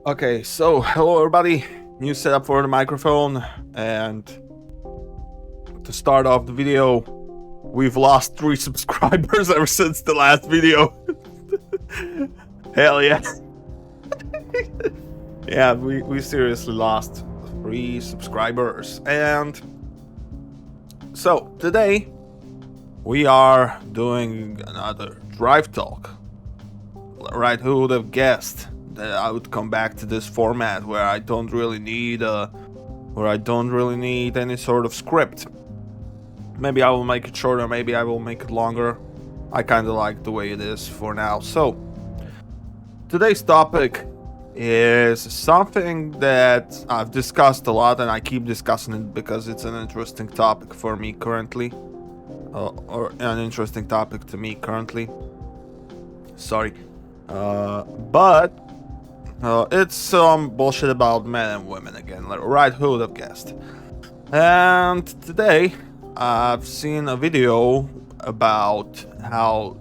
Okay, so hello everybody. New setup for the microphone, and to start off the video, we've lost 3 subscribers ever since the last video. Hell yeah. Yeah, we seriously lost 3 subscribers. And so today we are doing another DriveTalk. Right, who would have guessed that I would come back to this format where I don't really need any sort of script. Maybe I will make it shorter, maybe I will make it longer. I kind of like the way it is for now. So today's topic is something that I've discussed a lot, and I keep discussing it because it's an interesting topic for me currently, or an interesting topic to me currently. Sorry. But it's some bullshit about men and women again, right? Who would have guessed? And today I've seen a video about how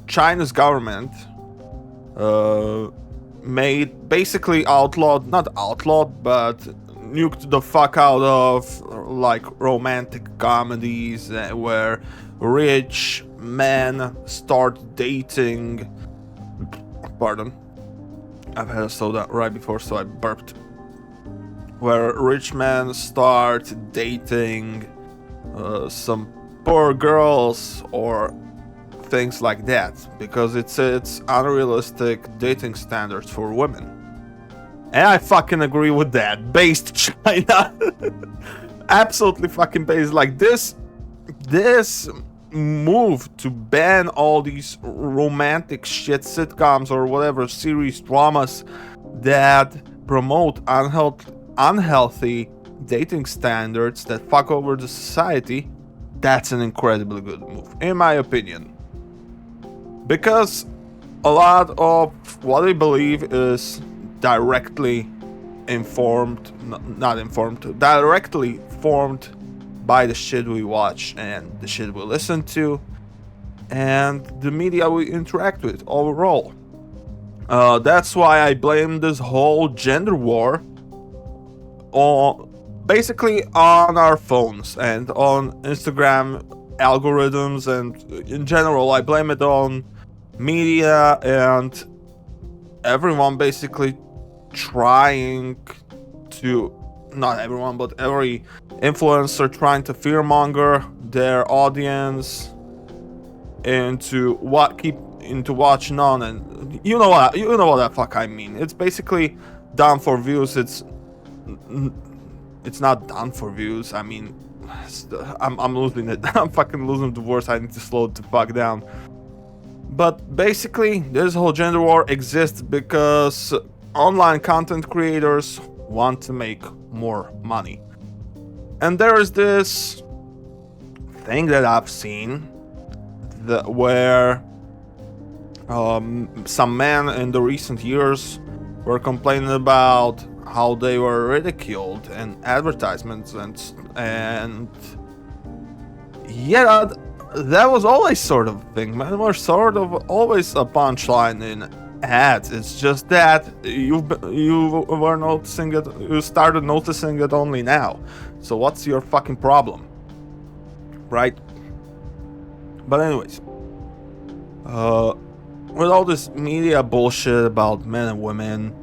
China's government made basically not outlawed, but nuked the fuck out of like romantic comedies where rich men start dating. Pardon. I've had a soda right before, so I burped. Where rich men start dating some poor girls or things like that, because it's unrealistic dating standards for women. And I fucking agree with that. Based China. Absolutely fucking based. Like this move to ban all these romantic shit sitcoms or whatever series dramas that promote unhealthy dating standards that fuck over the society, that's an incredibly good move, in my opinion. Because a lot of what I believe is directly formed by the shit we watch and the shit we listen to and the media we interact with overall. That's why I blame this whole gender war basically on our phones and on Instagram algorithms, and in general I blame it on media and everyone basically trying to, not everyone, but every influencer trying to fearmonger their audience into watching on, and you know what the fuck I mean. It's basically done for views. It's not done for views. I mean, I'm losing it. I'm fucking losing the words. I need to slow it the fuck down. But basically, this whole gender war exists because online content creators want to make more money. And there is this thing that I've seen where some men in the recent years were complaining about how they were ridiculed in advertisements, and yeah, that was always sort of a thing. Men were sort of always a punchline in ads. It's just that you were noticing it. You started noticing it only now. So what's your fucking problem, right? But anyways, with all this media bullshit about men and women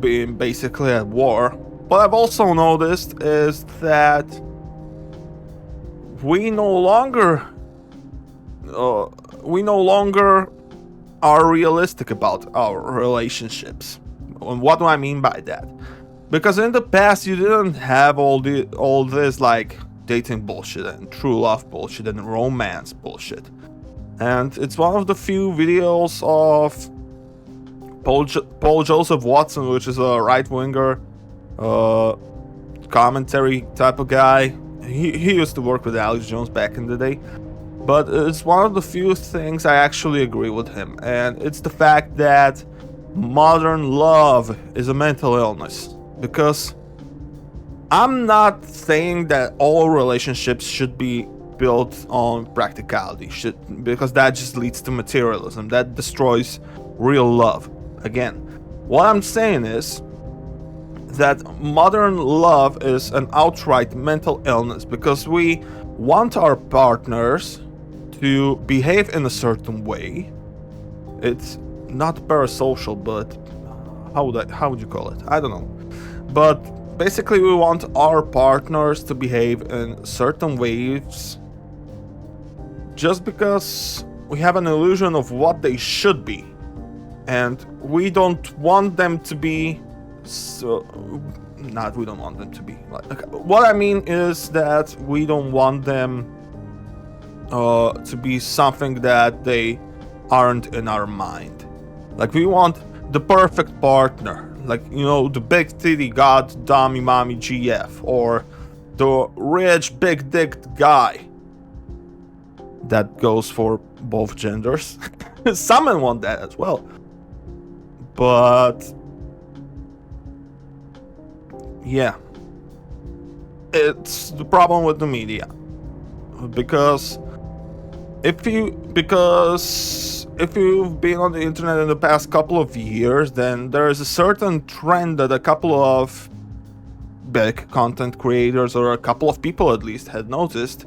being basically at war, what I've also noticed is that we no longer are realistic about our relationships. And what do I mean by that? Because in the past you didn't have all this like dating bullshit and true love bullshit and romance bullshit. And it's one of the few videos of Paul Joseph Watson, which is a right-winger commentary type of guy. He used to work with Alex Jones back in the day. But it's one of the few things I actually agree with him, and it's the fact that modern love is a mental illness. Because I'm not saying that all relationships should be built on practicality, because that just leads to materialism. That destroys real love. Again, what I'm saying is that modern love is an outright mental illness because we want our partners to behave in a certain way. It's not parasocial, but how would you call it? I don't know. But basically we want our partners to behave in certain ways just because we have an illusion of what they should be. And we don't want them to be we don't want them to be like, what I mean is that we don't want them to be something that they aren't in our mind. Like, we want the perfect partner, like, you know, the big titty god dummy mommy GF, or the rich big dicked guy. That goes for both genders. Some men want that as well. But yeah, it's the problem with the media, because if you've been on the internet in the past couple of years, then there is a certain trend that a couple of big content creators, or a couple of people at least, had noticed,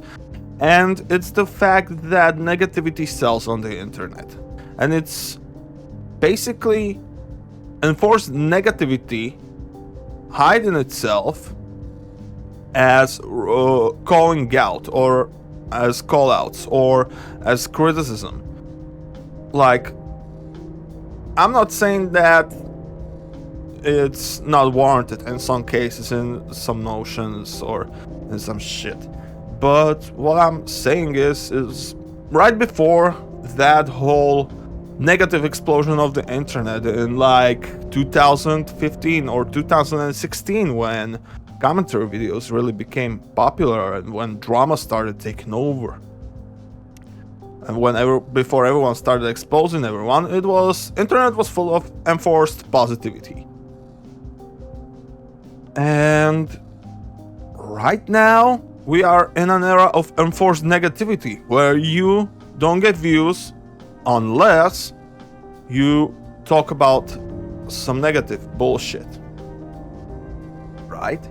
and it's the fact that negativity sells on the internet, and it's basically enforced negativity hiding itself as calling out, or as call-outs, or as criticism. Like, I'm not saying that it's not warranted in some cases, in some notions, or in some shit, but what I'm saying is right before that whole negative explosion of the internet in like 2015 or 2016, when commentary videos really became popular and when drama started taking over, and before everyone started exposing everyone, internet was full of enforced positivity. And right now we are in an era of enforced negativity, where you don't get views unless you talk about some negative bullshit, right?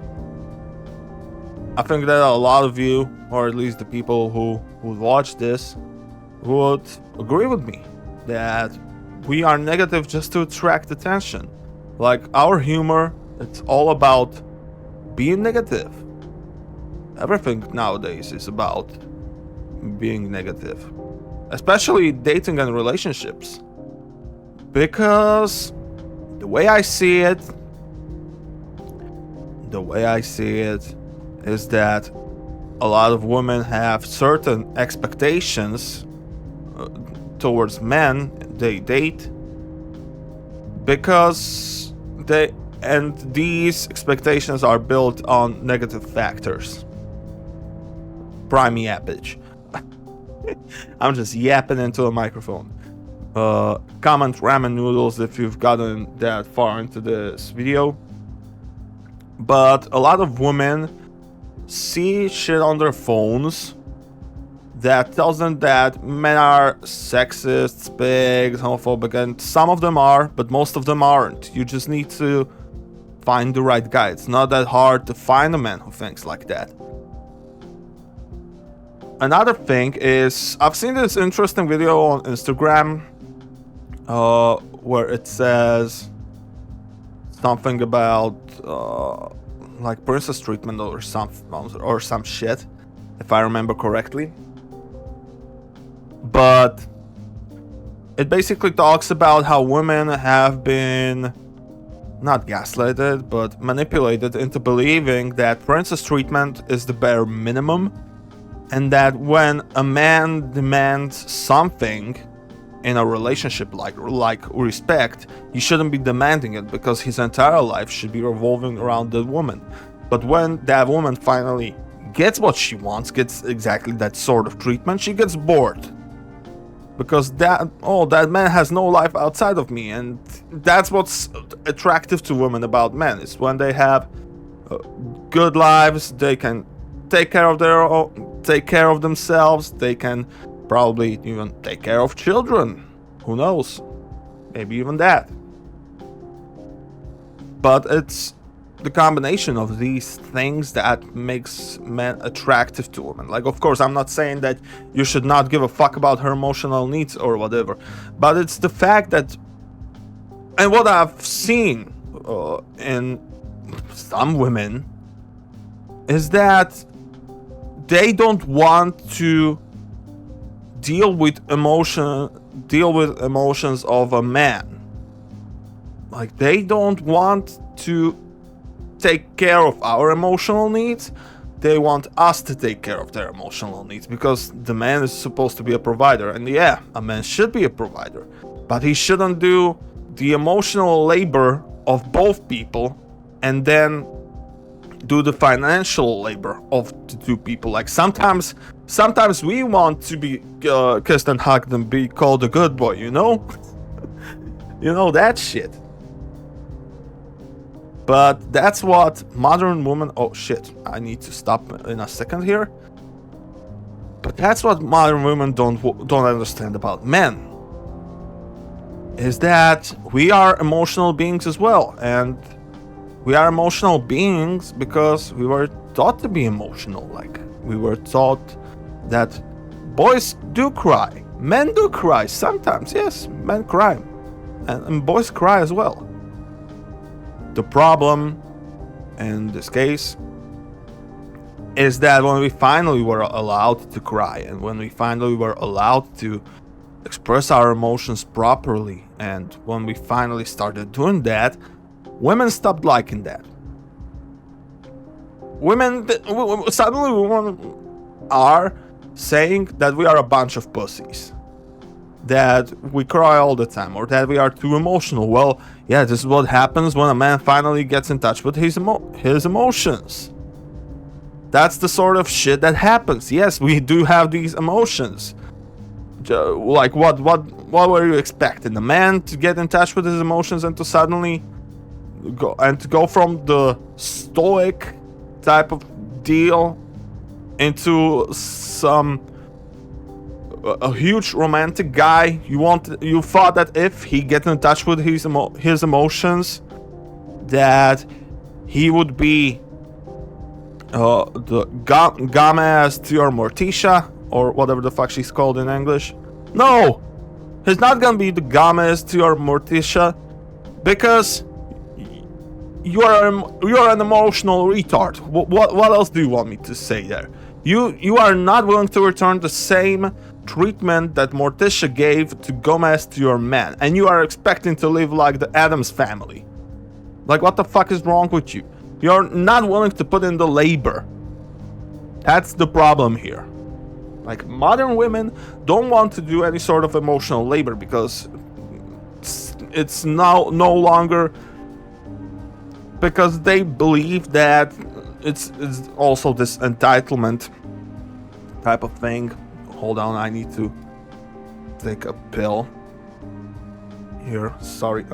I think that a lot of you, or at least the people who would watch this, would agree with me that we are negative just to attract attention. Like, our humor, it's all about being negative. Everything nowadays is about being negative, especially dating and relationships, because the way I see it is that a lot of women have certain expectations towards men they date, because these expectations are built on negative factors. Prime yappage. I'm just yapping into a microphone. Comment ramen noodles if you've gotten that far into this video. But a lot of women see shit on their phones that tells them that men are sexist, big, homophobic, and some of them are, but most of them aren't. You just need to find the right guy. It's not that hard to find a man who thinks like that. Another thing is, I've seen this interesting video on Instagram where it says something about like princess treatment or some shit, if I remember correctly. But it basically talks about how women have been not gaslighted, but manipulated into believing that princess treatment is the bare minimum, and that when a man demands something in a relationship like respect, he shouldn't be demanding it, because his entire life should be revolving around the woman. But when that woman finally gets what she wants, gets exactly that sort of treatment, she gets bored, because that man has no life outside of me. And that's what's attractive to women about men, is when they have good lives, they can take care of themselves, they can probably even take care of children, who knows, maybe even that. but it's the combination of these things that makes men attractive to women. Like, of course, I'm not saying that you should not give a fuck about her emotional needs or whatever, but it's the fact that, and what I've seen in some women, is that they don't want to deal with emotions of a man. Like, they don't want to take care of our emotional needs. They want us to take care of their emotional needs, because the man is supposed to be a provider. And yeah, a man should be a provider, but he shouldn't do the emotional labor of both people and then do the financial labor of the two people. Like, sometimes we want to be kissed and hugged and be called a good boy, you know? You know, that shit. But that's what modern women... Oh shit, I need to stop in a second here. But that's what modern women don't understand about men. Is that we are emotional beings as well. And we are emotional beings because we were taught to be emotional. Like, we were taught that boys do cry. Men do cry sometimes, yes, men cry. And boys cry as well. The problem in this case is that when we finally were allowed to cry, and when we finally were allowed to express our emotions properly, and when we finally started doing that, women stopped liking that. Suddenly women are saying that we are a bunch of pussies, that we cry all the time, or that we are too emotional. Well, yeah, this is what happens when a man finally gets in touch with his emotions. That's the sort of shit that happens. Yes, we do have these emotions. Like, what were you expecting? A man to get in touch with his emotions and to suddenly go from the stoic type of deal into a huge romantic guy? You thought that if he gets in touch with his emotions, that he would be the Gomez to your Morticia, or whatever the fuck she's called in English. No, he's not gonna be the Gomez to your Morticia, because you are an emotional retard. What else do you want me to say there? You are not willing to return the same treatment that Morticia gave to Gomez to your man, and you are expecting to live like the Addams family. Like, what the fuck is wrong with you? You're not willing to put in the labor. That's the problem here. Like, modern women don't want to do any sort of emotional labor because it's now no longer, because they believe that it's also this entitlement type of thing. Hold on, I need to take a pill here. Sorry.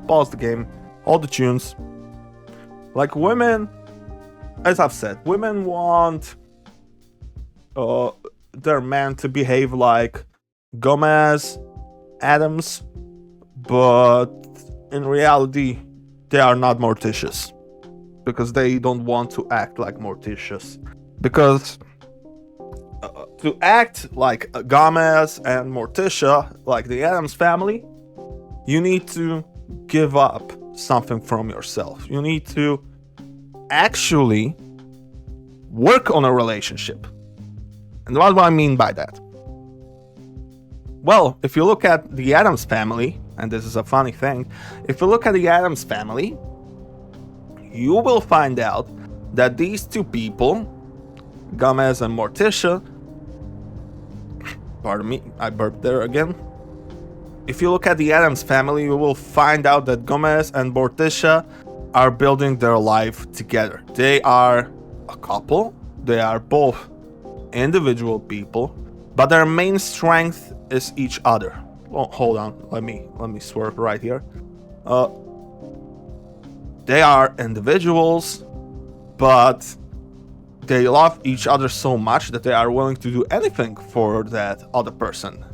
Pause the game. All the tunes. Like, women, as I've said, women want their man to behave like Gomez, Addams, but in reality, they are not Morticious, because they don't want to act like Morticious. Because to act like Gomez and Morticia, like the Addams family, you need to give up something from yourself. You need to actually work on a relationship. And what do I mean by that? Well, if you look at the Addams family, and this is a funny thing, if you look at the Addams family, you will find out that these two people, Gomez and Morticia, pardon me, I burped there again. If you look at the Addams family, you will find out that Gomez and Morticia are building their life together. They are a couple. They are both individual people, but their main strength is each other. Oh, hold on, let me swerve right here. They are individuals, but they love each other so much that they are willing to do anything for that other person.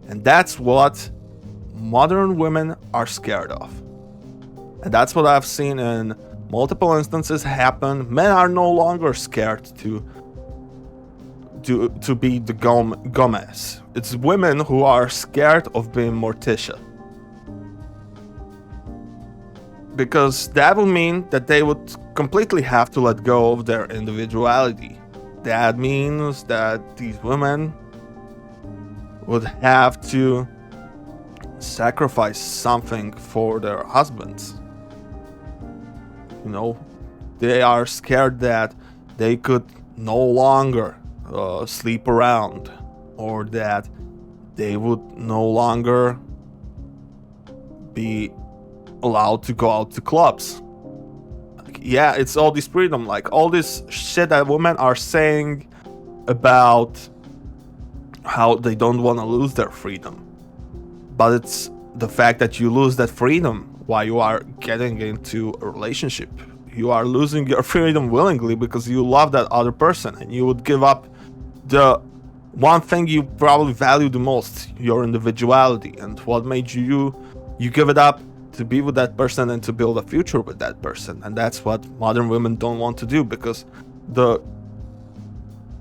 And that's what modern women are scared of. And that's what I've seen in multiple instances happen. Men are no longer scared to be the Gomez. It's women who are scared of being Morticia. Because that would mean that they would completely have to let go of their individuality. That means that these women would have to sacrifice something for their husbands. You know, they are scared that they could no longer sleep around, or that they would no longer be allowed to go out to clubs. Like, yeah, it's all this freedom, like all this shit that women are saying about how they don't want to lose their freedom. But it's the fact that you lose that freedom while you are getting into a relationship. You are losing your freedom willingly because you love that other person, and you would give up the one thing you probably value the most, your individuality. And what made you give it up to be with that person and to build a future with that person. And that's what modern women don't want to do, because the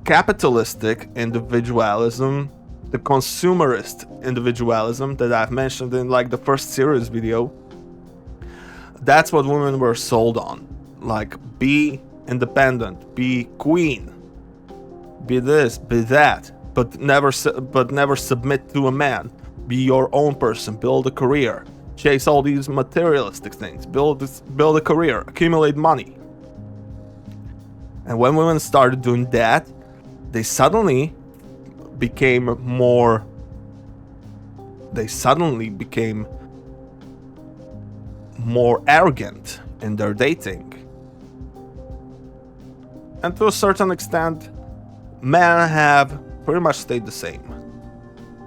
capitalistic individualism, the consumerist individualism that I've mentioned in like the first series video, that's what women were sold on. Like, be independent, be queen, be this, be that, but never submit to a man. Be your own person, build a career, chase all these materialistic things, build a career, accumulate money. And when women started doing that, they suddenly became more arrogant in their dating. And to a certain extent, men have pretty much stayed the same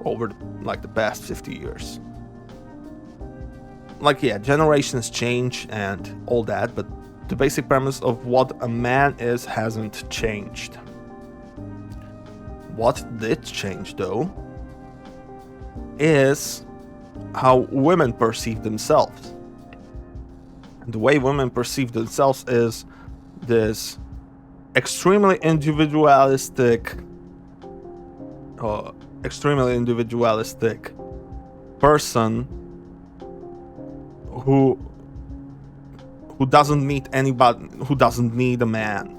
over like the past 50 years. Like, yeah, generations change and all that, but the basic premise of what a man is hasn't changed. What did change, though, is how women perceive themselves. And the way women perceive themselves is this extremely individualistic person who doesn't need anybody, who doesn't need a man,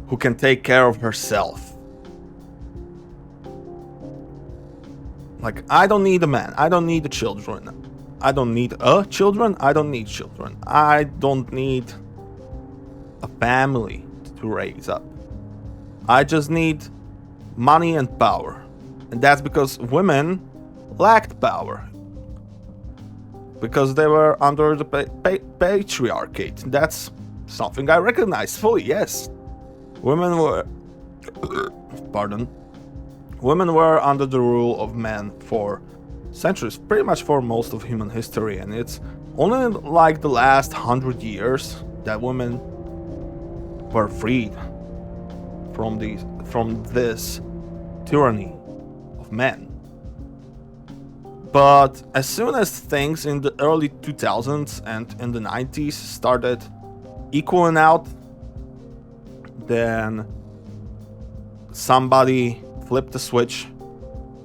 who can take care of herself. Like, I don't need a man, I don't need the children, I don't need children, I don't need children, I don't need a family to raise up. I just need money and power. And that's because women lacked power, because they were under the patriarchate. That's something I recognize fully, yes. Women were under the rule of men for centuries, pretty much for most of human history, and it's only like the last 100 years that women were freed from this tyranny of men. But as soon as things in the early 2000s and in the 90s started equaling out, then somebody flipped the switch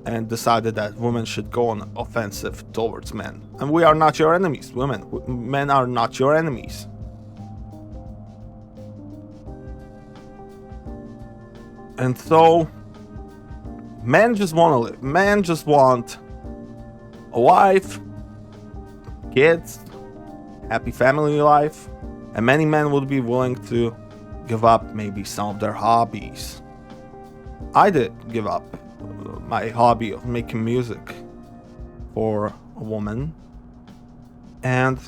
and decided that women should go on offensive towards men. And we are not your enemies, women. Men are not your enemies. And so, men just want to live. Men just want a wife, kids, happy family life. And many men would be willing to give up maybe some of their hobbies. I did give up my hobby of making music for a woman. And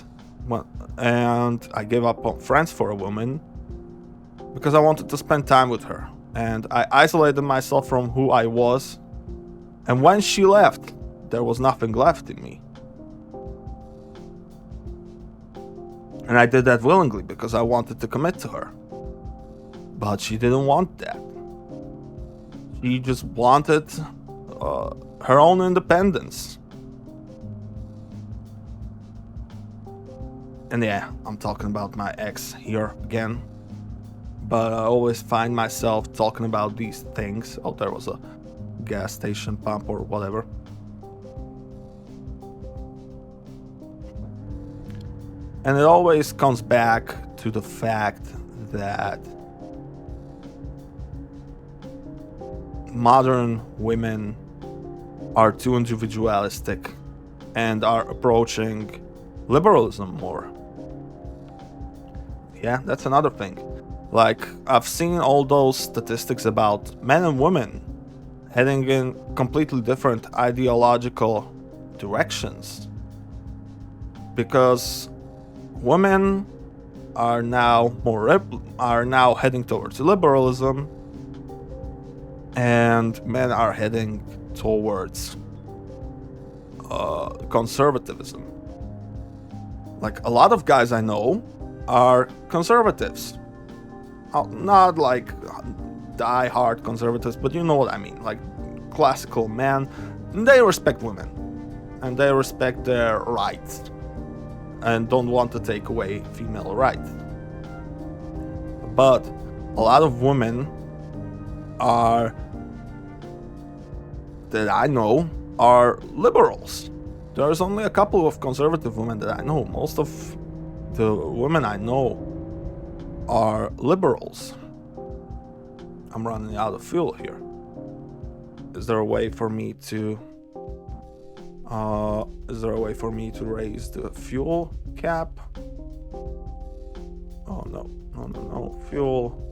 I gave up on friends for a woman because I wanted to spend time with her. And I isolated myself from who I was. And when she left, there was nothing left in me. And I did that willingly because I wanted to commit to her. But she didn't want that. She just wanted her own independence. And yeah, I'm talking about my ex here again. But I always find myself talking about these things. Oh, there was a gas station pump or whatever. And it always comes back to the fact that modern women are too individualistic and are approaching liberalism more. Yeah, that's another thing. Like, I've seen all those statistics about men and women heading in completely different ideological directions. Because women are now heading towards liberalism, and men are heading towards conservatism. Like, a lot of guys I know are conservatives. Not like die-hard conservatives, but you know what I mean. Like, classical men. They respect women. And they respect their rights. And don't want to take away female rights. But a lot of women that I know are liberals. There's only a couple of conservative women that I know. Most of the women I know are liberals. I'm running out of fuel here. Is there a way for me to raise the fuel cap? Oh no, fuel.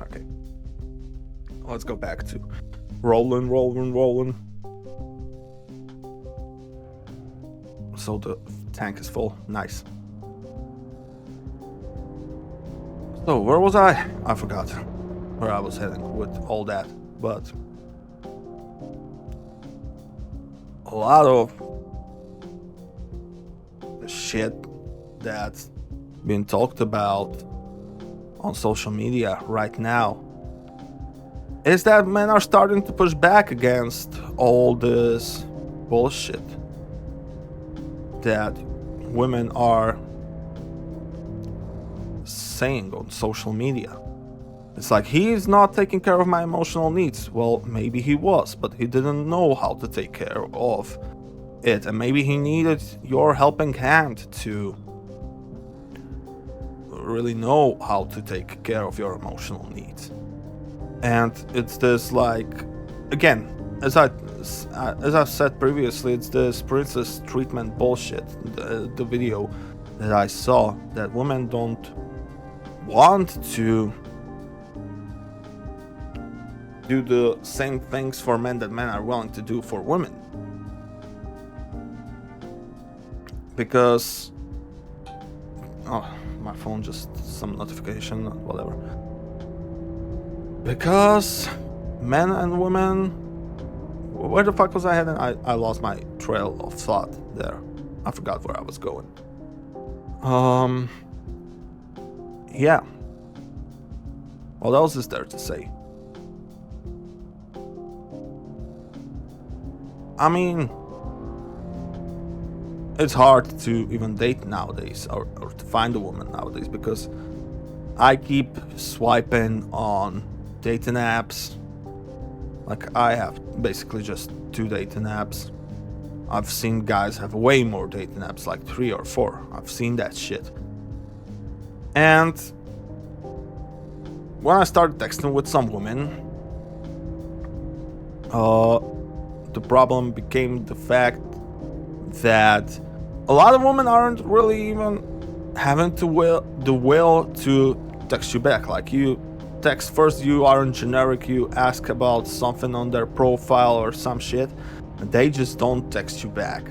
Okay. Let's go back to rolling. So the tank is full. Nice. So where was I? I forgot where I was heading with all that. But a lot of the shit that's being talked about on social media right now is that men are starting to push back against all this bullshit that women are saying on social media. It's like, he's not taking care of my emotional needs. Well, maybe he was, but he didn't know how to take care of it, and maybe he needed your helping hand to really know how to take care of your emotional needs. And it's this, like, again, as I've said previously, it's this princess treatment bullshit. The video that I saw, that women don't want to do the same things for men that men are willing to do for women. Because my phone, just some notification, whatever. Because men and women, where the fuck was I heading? I lost my trail of thought there. I forgot where I was going. Yeah. What else is there to say? I mean, it's hard to even date nowadays, or to find a woman nowadays, because I keep swiping on dating apps. Like, I have basically just 2 dating apps. I've seen guys have way more dating apps, like 3 or 4. I've seen that shit. And when I started texting with some women, the problem became the fact that a lot of women aren't really even having the will to text you back. Like, you text first, you aren't generic, you ask about something on their profile or some shit, and they just don't text you back.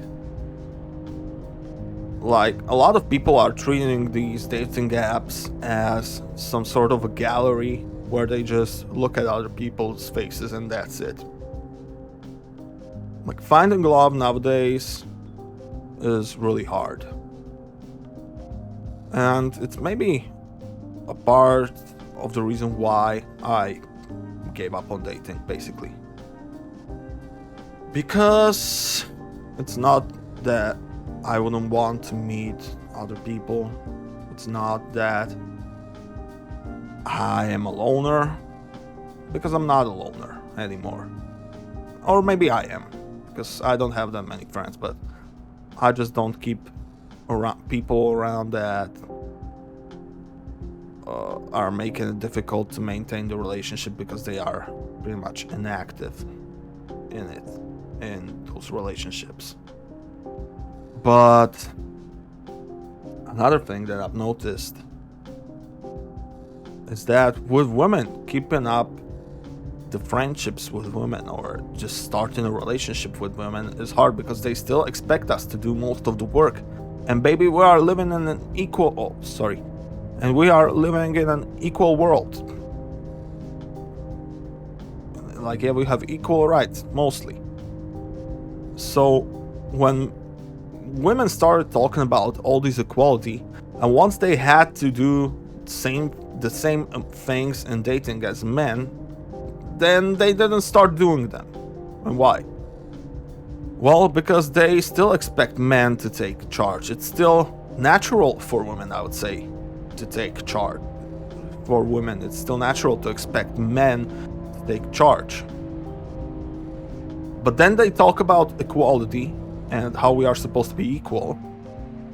Like, a lot of people are treating these dating apps as some sort of a gallery where they just look at other people's faces and that's it. Like, finding love nowadays is really hard. And it's maybe a part of the reason why I gave up on dating, basically. Because it's not that I wouldn't want to meet other people. It's not that I am a loner, because I'm not a loner anymore. Or maybe I am, because I don't have that many friends, but I just don't keep people around that are making it difficult to maintain the relationship, because they are pretty much inactive in those relationships. But another thing that I've noticed is that with women, keeping up the friendships with women or just starting a relationship with women is hard, because they still expect us to do most of the work. And baby, we are living in an equal world. Like, yeah, we have equal rights, mostly. So when women started talking about all this equality, and once they had to do the same things in dating as men, then they didn't start doing them. And why? Well, because they still expect men to take charge. It's still natural for women, I would say, to take charge. For women, it's still natural to expect men to take charge. But then they talk about equality and how we are supposed to be equal,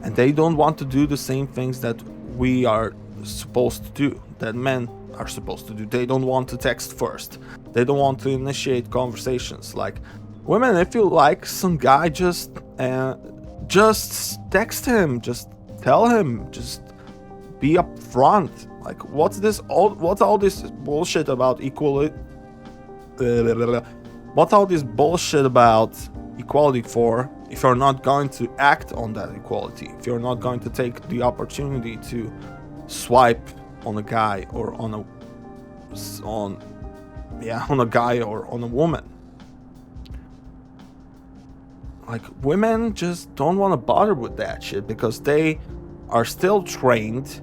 and they don't want to do the same things that we are supposed to do, that men are supposed to do. They don't want to text first. They don't want to initiate conversations. Like, women, if you like some guy, just text him, just tell him, just be upfront. Like, what's all this bullshit about equality? What's all this bullshit about equality for, if you're not going to act on that equality? If you're not going to take the opportunity to swipe on a guy or on a guy or on a woman. Like, women just don't want to bother with that shit, because they are still trained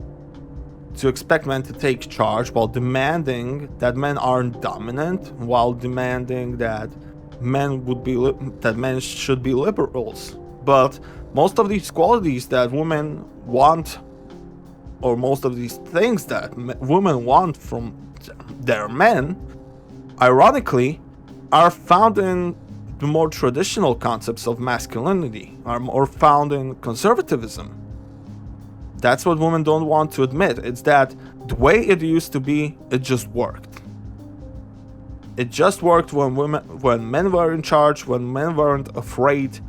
to expect men to take charge, while demanding that men aren't dominant, while demanding that men should be liberals. But most of these qualities that women want, or most of these things that women want from their men, ironically, are found in the more traditional concepts of masculinity, are found in conservatism. That's what women don't want to admit. It's that the way it used to be, it just worked. It just worked when men were in charge, when men weren't afraid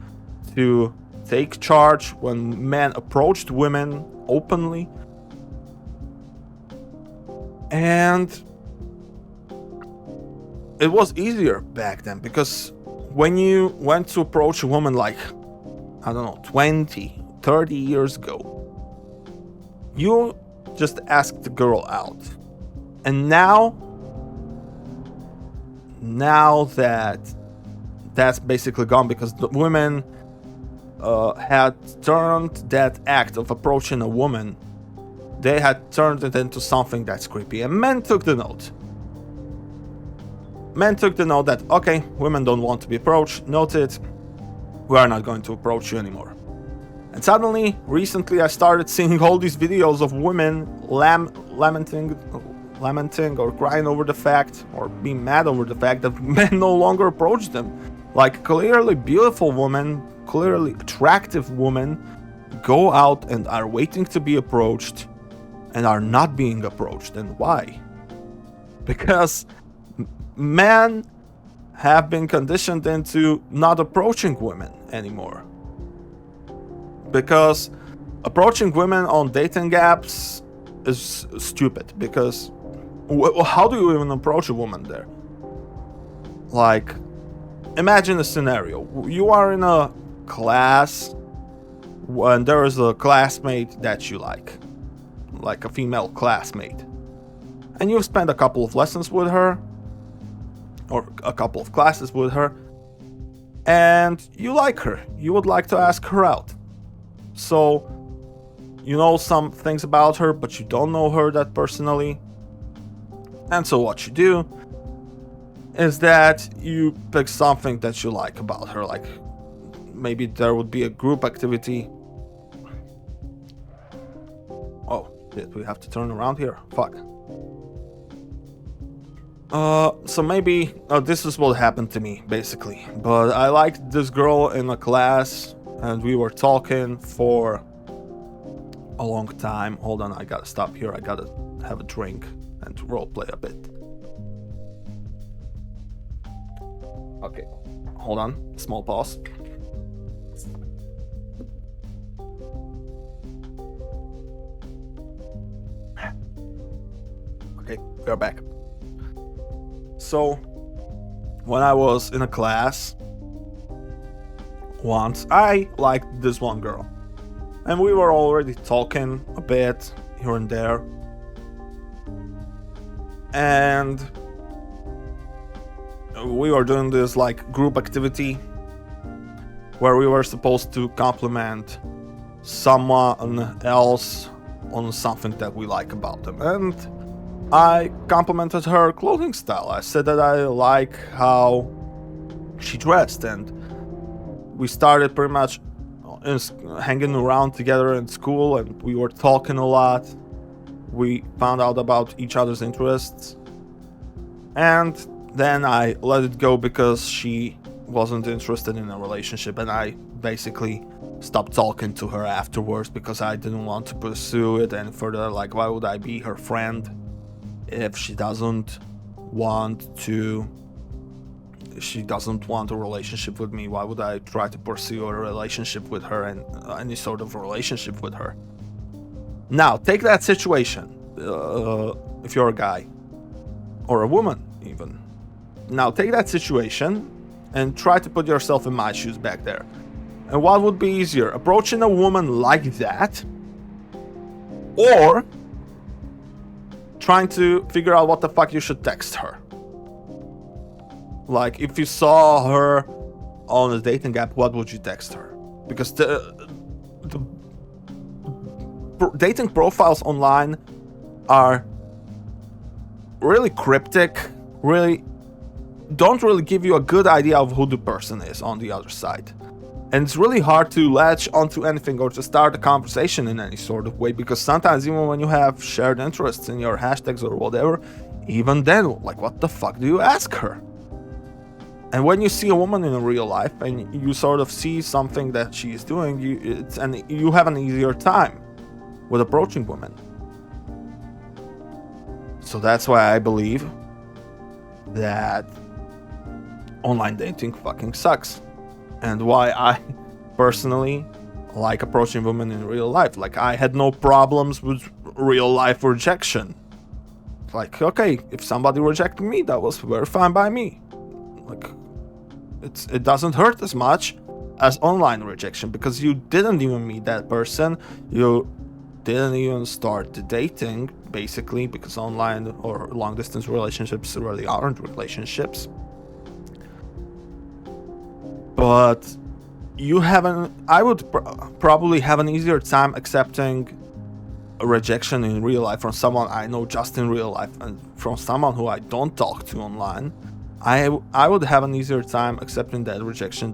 to take charge, when men approached women openly. And it was easier back then, because when you went to approach a woman, like, I don't know, 20, 30 years ago, you just asked the girl out. And now that that's basically gone, because the women had turned that act of approaching a woman, they had turned it into something that's creepy. And men took the note. Men took the note that, okay, women don't want to be approached, noted, we are not going to approach you anymore. And suddenly, recently, I started seeing all these videos of women lamenting or crying over the fact, or being mad over the fact that men no longer approach them. Like, clearly beautiful women, clearly attractive women, go out and are waiting to be approached and are not being approached. And why? Because men have been conditioned into not approaching women anymore. Because approaching women on dating apps is stupid. Because how do you even approach a woman there? Like, imagine a scenario. You are in a class when there is a classmate that you like a female classmate. And you've spent a couple of lessons with her, or a couple of classes with her, and you like her. You would like to ask her out. So, you know some things about her, but you don't know her that personally. And so what you do, is that you pick something that you like about her, like maybe there would be a group activity. Oh shit, we have to turn around here. Fuck. So maybe this is what happened to me basically. But I liked this girl in a class, and we were talking for a long time. Hold on, I gotta stop here. I gotta have a drink and roleplay a bit. Okay, hold on. Small pause. Okay, we're back. So, when I was in a class, once I liked this one girl. And we were already talking a bit here and there. And we were doing this like group activity where we were supposed to compliment someone else on something that we like about them. And I complimented her clothing style. I said that I like how she dressed, and we started pretty much hanging around together in school, and we were talking a lot. We found out about each other's interests, and then I let it go because she wasn't interested in a relationship, and I basically stopped talking to her afterwards because I didn't want to pursue it any further. Like, why would I be her friend if she doesn't want a relationship with me? Why would I try to pursue a relationship with her and any sort of relationship with her? Now, take that situation, if you're a guy or a woman even. Now, take that situation and try to put yourself in my shoes back there. And what would be easier, approaching a woman like that, or trying to figure out what the fuck you should text her? Like, if you saw her on a dating app, what would you text her? Because the dating profiles online are really cryptic, don't really give you a good idea of who the person is on the other side. And it's really hard to latch onto anything or to start a conversation in any sort of way, because sometimes even when you have shared interests in your hashtags or whatever, even then, like, what the fuck do you ask her? And when you see a woman in real life and you sort of see something that she is doing, you have an easier time with approaching women. So that's why I believe that online dating fucking sucks. And why I personally like approaching women in real life. Like, I had no problems with real life rejection. Like, okay, if somebody rejected me, that was very fine by me. Like, it doesn't hurt as much as online rejection, because you didn't even meet that person, you didn't even start the dating, basically, because online or long distance relationships really aren't relationships. But I would probably have an easier time accepting a rejection in real life from someone I know just in real life, and from someone who I don't talk to online. I would have an easier time accepting that rejection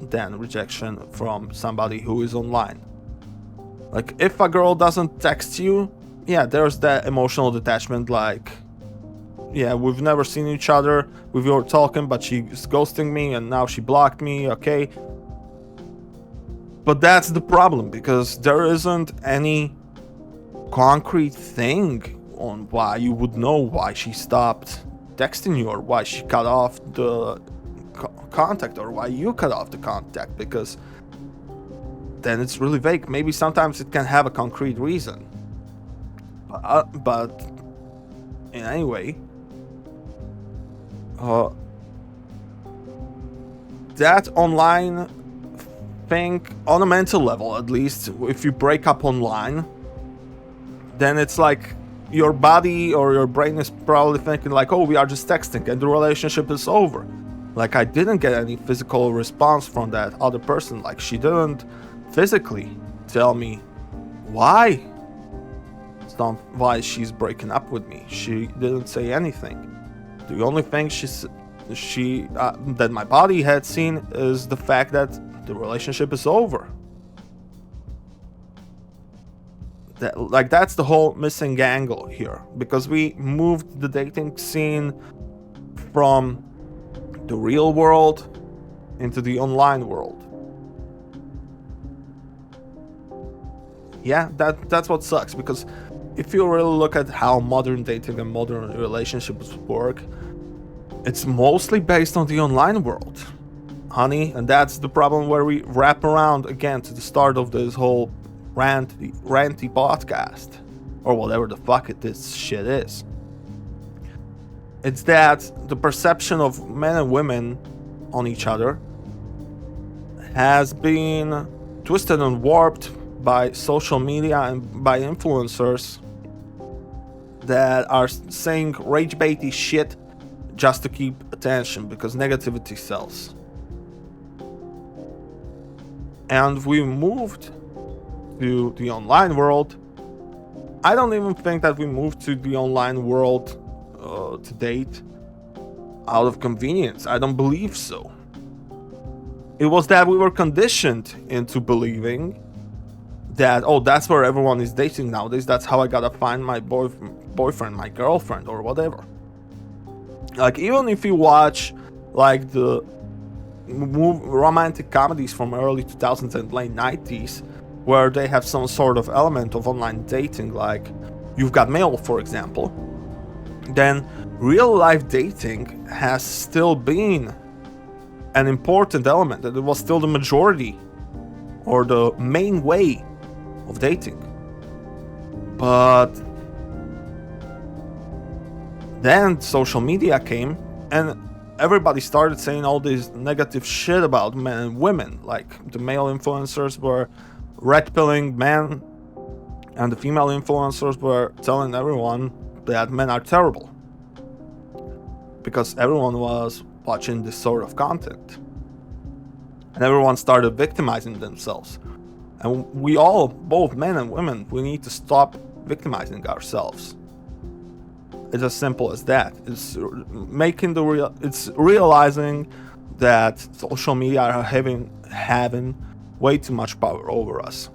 than rejection from somebody who is online. Like, if a girl doesn't text you, yeah, there's that emotional detachment, like, yeah, we've never seen each other, we were talking, but she's ghosting me and now she blocked me, okay. But that's the problem, because there isn't any concrete thing on why you would know why she stopped texting you, or why she cut off the contact, or why you cut off the contact, because then it's really vague. Maybe sometimes it can have a concrete reason. But anyway, that online thing, on a mental level at least, if you break up online, then it's like your body or your brain is probably thinking like, oh, we are just texting and the relationship is over. Like, I didn't get any physical response from that other person. Like, she didn't physically tell me why she's breaking up with me. She didn't say anything. The only thing she that my body had seen is the fact that the relationship is over. That's the whole missing angle here, because we moved the dating scene from the real world into the online world. Yeah, that's what sucks, because if you really look at how modern dating and modern relationships work, it's mostly based on the online world, honey, and that's the problem where we wrap around again to the start of this whole ranty podcast, or whatever the fuck this shit is. It's that the perception of men and women on each other has been twisted and warped by social media and by influencers that are saying rage baity shit just to keep attention, because negativity sells. And we moved to the online world. I don't even think that we moved to the online world to date out of convenience. I don't believe so. It was that we were conditioned into believing that, oh, that's where everyone is dating nowadays. That's how I gotta find my boyfriend, my girlfriend, or whatever. Like, even if you watch like the romantic comedies from early 2000s and late 90s, where they have some sort of element of online dating, like You've Got Mail, for example, then real life dating has still been an important element, that it was still the majority or the main way of dating. But then social media came and everybody started saying all this negative shit about men and women. Like, the male influencers were red pilling men and the female influencers were telling everyone that men are terrible, because everyone was watching this sort of content and everyone started victimizing themselves. And we all, both men and women, we need to stop victimizing ourselves. It's as simple as that. It's realizing that social media are having way too much power over us.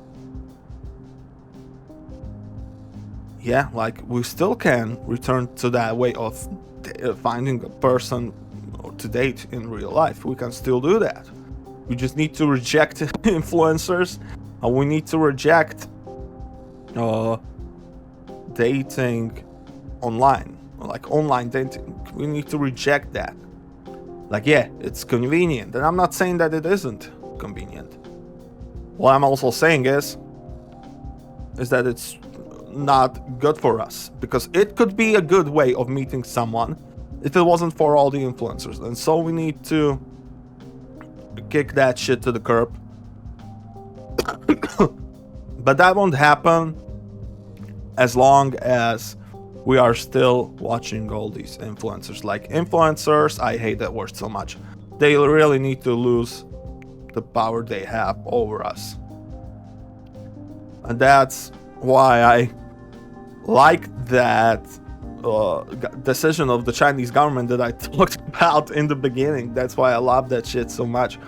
Yeah, like, we still can return to that way of finding a person to date in real life. We can still do that. We just need to reject influencers, and we need to reject dating online, like online dating. We need to reject that. Like, yeah, it's convenient, and I'm not saying that it isn't convenient. What I'm also saying is that it's not good for us, because it could be a good way of meeting someone if it wasn't for all the influencers. And so we need to kick that shit to the curb. But that won't happen as long as we are still watching all these influencers. Like, influencers, I hate that word so much. They really need to lose the power they have over us. And that's why I like that decision of the Chinese government that I talked about in the beginning. That's why I love that shit so much,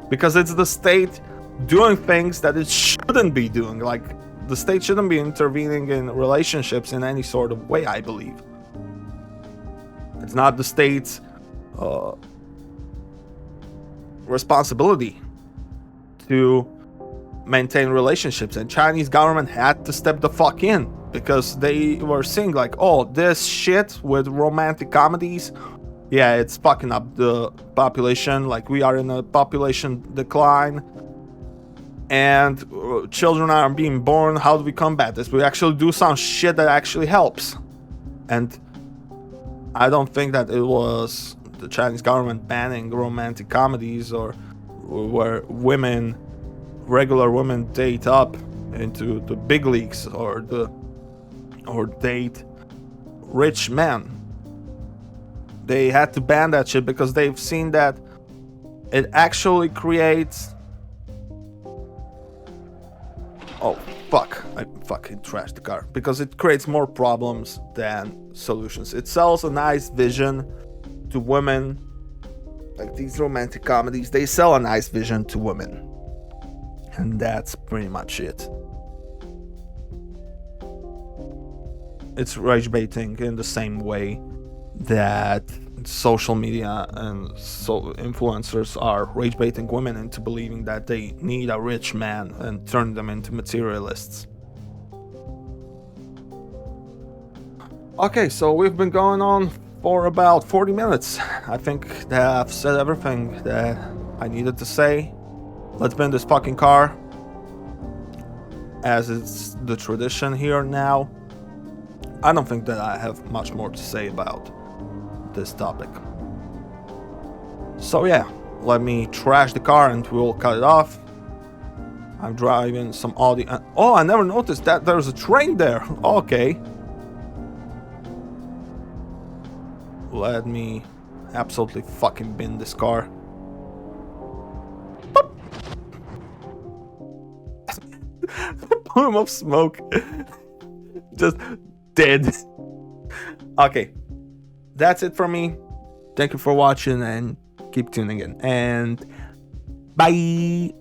because it's the state doing things that it shouldn't be doing. Like, the state shouldn't be intervening in relationships in any sort of way, I believe. It's not the state's responsibility to maintain relationships, and Chinese government had to step the fuck in, because they were seeing like, oh, this shit with romantic comedies, yeah, it's fucking up the population. Like, we are in a population decline and children are being born. How do we combat this? We actually do some shit that actually helps. And I don't think that it was the Chinese government banning romantic comedies or where regular women date up into the big leagues or date rich men. They had to ban that shit because they've seen that it actually creates... Oh, fuck. I fucking trashed the car. Because it creates more problems than solutions. It sells a nice vision to women Like these romantic comedies, they sell a nice vision to women. And that's pretty much it. It's rage baiting in the same way that social media and so influencers are rage baiting women into believing that they need a rich man and turn them into materialists. Okay, so we've been going on for about 40 minutes. I think that I've said everything that I needed to say. Let's bin this fucking car, as it's the tradition here now. I don't think that I have much more to say about this topic. So yeah, let me trash the car and we'll cut it off. I'm driving some Audi. Oh, I never noticed that there's a train there. Okay. Let me absolutely fucking bin this car. Plume of smoke. Just dead. Okay. That's it for me. Thank you for watching and keep tuning in. And bye.